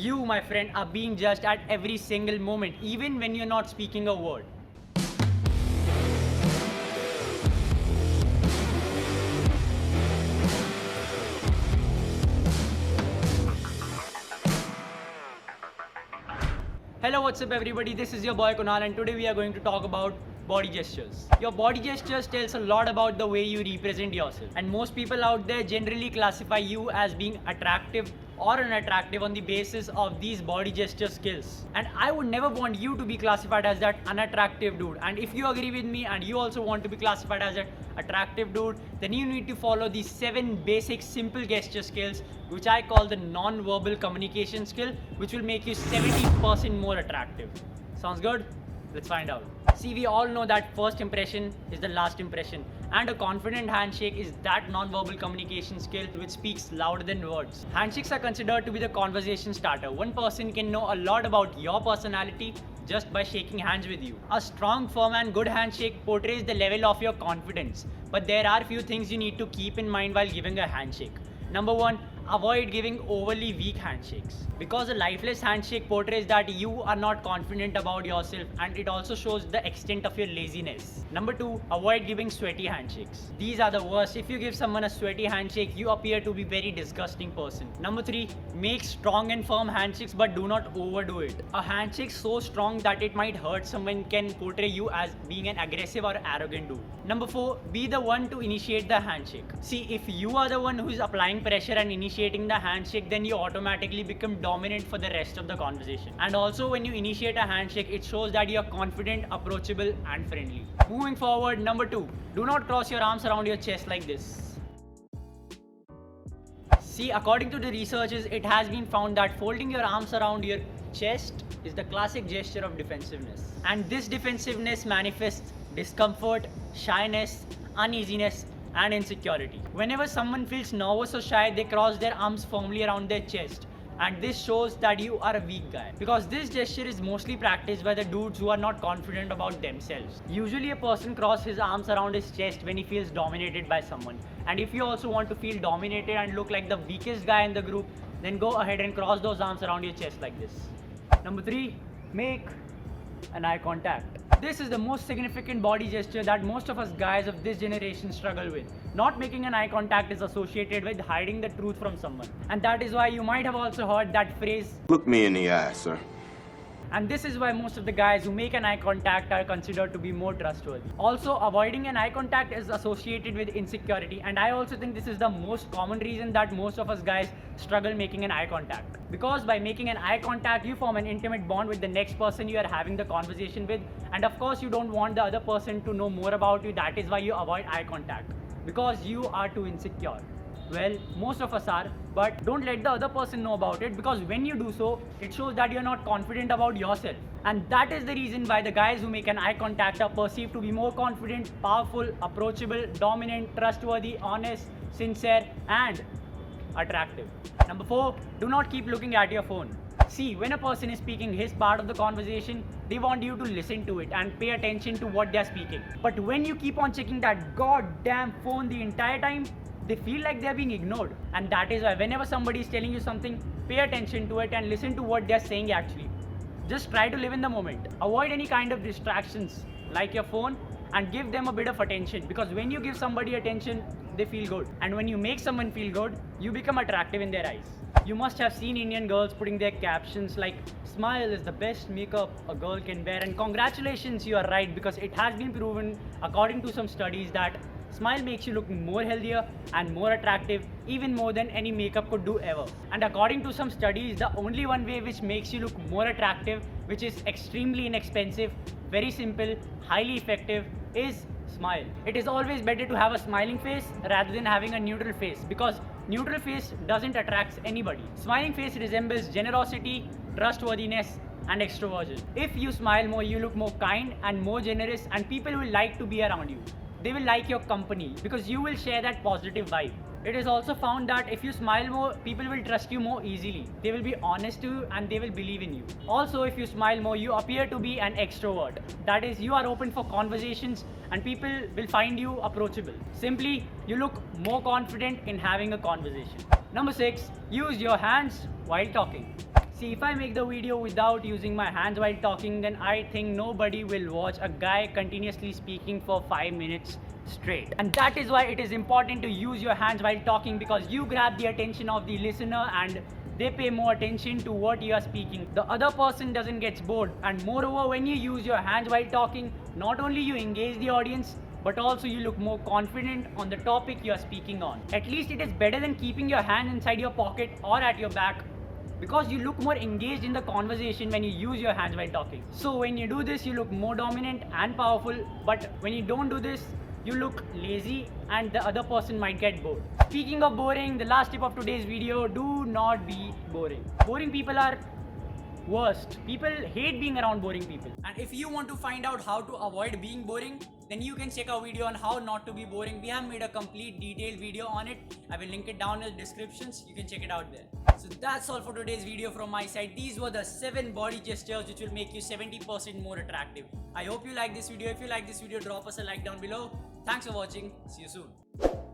You, my friend, are being judged at every single moment, even when you're not speaking a word. Hello, what's up everybody? This is your boy Kunal and today we are going to talk about body gestures. Your body gestures tells a lot about the way you represent yourself, and most people out there generally classify you as being attractive or unattractive on the basis of these body gesture skills. And I would never want you to be classified as that unattractive dude. And if you agree with me and you also want to be classified as an attractive dude, then you need to follow these 7 basic simple gesture skills, which I call the non-verbal communication skill, which will make you 70% more attractive. Sounds good? Let's find out. See, we all know that first impression is the last impression, and a confident handshake is that non-verbal communication skill which speaks louder than words. Handshakes are considered to be the conversation starter. One person can know a lot about your personality just by shaking hands with you. A strong, firm and good handshake portrays the level of your confidence, but there are few things you need to keep in mind while giving a handshake. Number 1, avoid giving overly weak handshakes, because a lifeless handshake portrays that you are not confident about yourself, and it also shows the extent of your laziness. Number 2, avoid giving sweaty handshakes. These are the worst. If you give someone a sweaty handshake, you appear to be very disgusting person. Number 3, make strong and firm handshakes but do not overdo it. A handshake so strong that it might hurt someone can portray you as being an aggressive or arrogant dude. Number 4, be the one to initiate the handshake. See, if you are the one who is applying pressure and initiating the handshake, then you automatically become dominant for the rest of the conversation. And also, when you initiate a handshake, it shows that you are confident, approachable and friendly. Moving forward, number 2, do not cross your arms around your chest like this. See, according to the researchers, it has been found that folding your arms around your chest is the classic gesture of defensiveness. And this defensiveness manifests discomfort, shyness, uneasiness and insecurity. Whenever someone feels nervous or shy, they cross their arms firmly around their chest, and this shows that you are a weak guy, because this gesture is mostly practiced by the dudes who are not confident about themselves. Usually a person crosses his arms around his chest when he feels dominated by someone, and if you also want to feel dominated and look like the weakest guy in the group, then go ahead and cross those arms around your chest like this. Number 3, make an eye contact. This is the most significant body gesture that most of us guys of this generation struggle with. Not making an eye contact is associated with hiding the truth from someone. And that is why you might have also heard that phrase, "Look me in the eye, sir." and this is why most of the guys who make an eye contact are considered to be more trustworthy. Also, avoiding an eye contact is associated with insecurity, and I also think this is the most common reason that most of us guys struggle making an eye contact. Because by making an eye contact, you form an intimate bond with the next person you are having the conversation with, and of course you don't want the other person to know more about you. That is why you avoid eye contact, because you are too insecure. Well, most of us are, but don't let the other person know about it, because when you do so, it shows that you're not confident about yourself. And that is the reason why the guys who make an eye contact are perceived to be more confident, powerful, approachable, dominant, trustworthy, honest, sincere, and attractive. Number 4, do not keep looking at your phone. See, when a person is speaking his part of the conversation, they want you to listen to it and pay attention to what they're speaking. But when you keep on checking that goddamn phone the entire time, they feel like they're being ignored. And that is why whenever somebody is telling you something, pay attention to it and listen to what they're saying actually. Just try to live in the moment. Avoid any kind of distractions like your phone and give them a bit of attention, because when you give somebody attention, they feel good. And when you make someone feel good, you become attractive in their eyes. You must have seen Indian girls putting their captions like, "Smile is the best makeup a girl can wear." And congratulations, you are right, because it has been proven according to some studies that smile makes you look more healthier and more attractive, even more than any makeup could do ever. And according to some studies, the only one way which makes you look more attractive, which is extremely inexpensive, very simple, highly effective, is smile. It is always better to have a smiling face rather than having a neutral face, because neutral face doesn't attract anybody. Smiling face resembles generosity, trustworthiness, and extroversion. If you smile more, you look more kind and more generous, and people will like to be around you. They will like your company because you will share that positive vibe. It is also found that if you smile more, people will trust you more easily. They will be honest to you and they will believe in you. Also, if you smile more, you appear to be an extrovert. That is, you are open for conversations and people will find you approachable. Simply, you look more confident in having a conversation. Number 6, use your hands while talking. See, if I make the video without using my hands while talking, then I think nobody will watch a guy continuously speaking for 5 minutes straight. And that is why it is important to use your hands while talking, because you grab the attention of the listener and they pay more attention to what you are speaking. The other person doesn't get bored. And moreover, when you use your hands while talking, not only you engage the audience, but also you look more confident on the topic you are speaking on. At least it is better than keeping your hand inside your pocket or at your back, because you look more engaged in the conversation when you use your hands while talking. So when you do this, you look more dominant and powerful, but when you don't do this, you look lazy and the other person might get bored. Speaking of boring, the last tip of today's video: do not be boring. Boring people are worst. People hate being around boring people. And if you want to find out how to avoid being boring, then you can check our video on how not to be boring. We have made a complete detailed video on it. I will link it down in the descriptions. You can check it out there. So that's all for today's video from my side. These were the 7 body gestures which will make you 70% more attractive. I hope you like this video. If you like this video, drop us a like down below. Thanks for watching. See you soon.